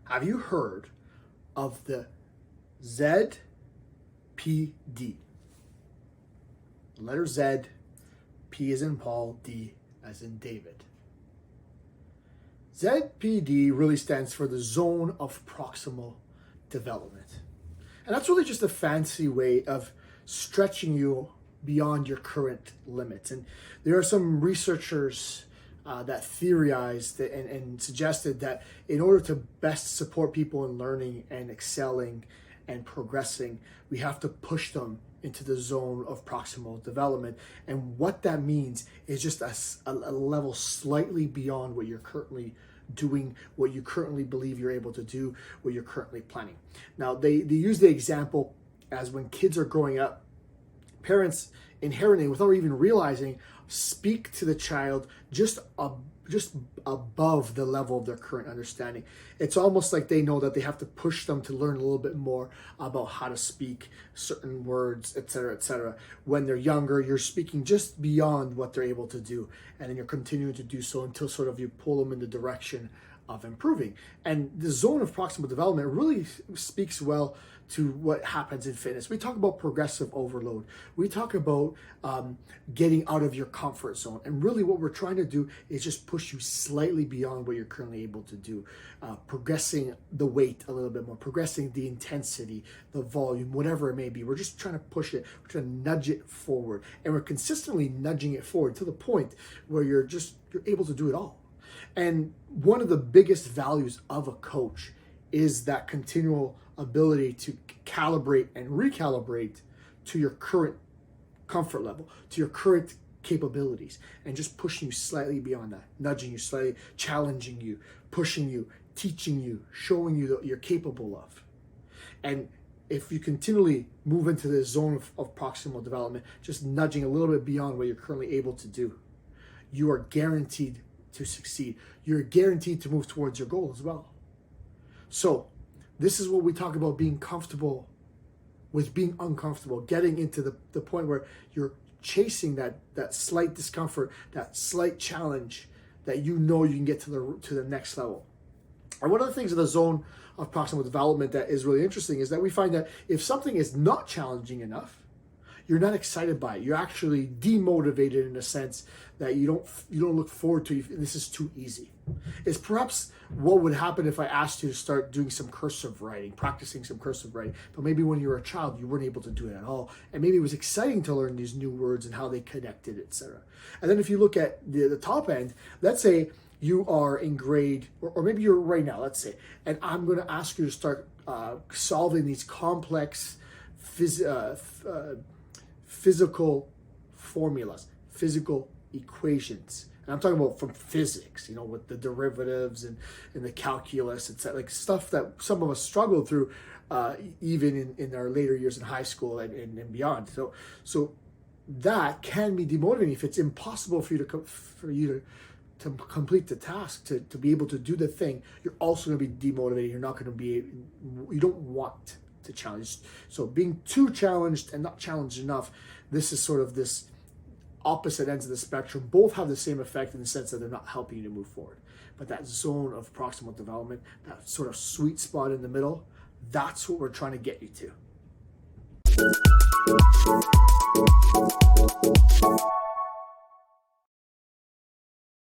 Have you heard of the ZPD? Letter Z, P as in Paul, D as in David. ZPD really stands for the Zone of Proximal Development. And that's really just a fancy way of stretching you beyond your current limits. And there are some researchers that theorized and suggested that in order to best support people in learning and excelling and progressing, we have to push them into the zone of proximal development. And what that means is just a level slightly beyond what you're currently doing, what you currently believe you're able to do, what you're currently planning. Now, they use the example as when kids are growing up, parents inherently, without even realizing, speak to the child just above the level of their current understanding. It's almost like they know that they have to push them to learn a little bit more about how to speak certain words, etc., etc. When they're younger, you're speaking just beyond what they're able to do, and then you're continuing to do so until sort of you pull them in the direction of improving. And the zone of proximal development really speaks well to what happens in fitness. We talk about progressive overload. We talk about getting out of your comfort zone. And really what we're trying to do is just push you slightly beyond what you're currently able to do. Progressing the weight a little bit more, progressing the intensity, the volume, whatever it may be. We're just trying to push it, we're trying to nudge it forward. And we're consistently nudging it forward to the point where you're able to do it all. And one of the biggest values of a coach is that continual ability to calibrate and recalibrate to your current comfort level, to your current capabilities, and just pushing you slightly beyond that, nudging you slightly, challenging you, pushing you, teaching you, showing you that you're capable of. And if you continually move into the zone of proximal development, just nudging a little bit beyond what you're currently able to do, you are guaranteed to succeed. You're guaranteed to move towards your goal as well. So this is what we talk about, being comfortable with being uncomfortable, getting into the point where you're chasing that slight discomfort, that slight challenge that you know you can get to the next level. And one of the things in the zone of proximal development that is really interesting is that we find that if something is not challenging enough, you're not excited by it. You're actually demotivated in a sense that you don't look forward to. This is too easy. It's perhaps what would happen if I asked you to start doing some cursive writing, practicing some cursive writing. But maybe when you were a child, you weren't able to do it at all. And maybe it was exciting to learn these new words and how they connected, etc. And then if you look at the top end, let's say you are in grade, or maybe you're right now, let's say, and I'm going to ask you to start solving these complex physical formulas, physical equations. And I'm talking about from physics, with the derivatives and the calculus, etc., like stuff that some of us struggle through even in our later years in high school and beyond. So that can be demotivating if it's impossible for you to complete the task, to be able to do the thing. You're also going to be demotivated. You're not going to be, you don't want to challenge. So being too challenged and not challenged enough, this is sort of this opposite ends of the spectrum. Both have the same effect in the sense that they're not helping you to move forward. But that zone of proximal development, that sort of sweet spot in the middle, that's what we're trying to get you to.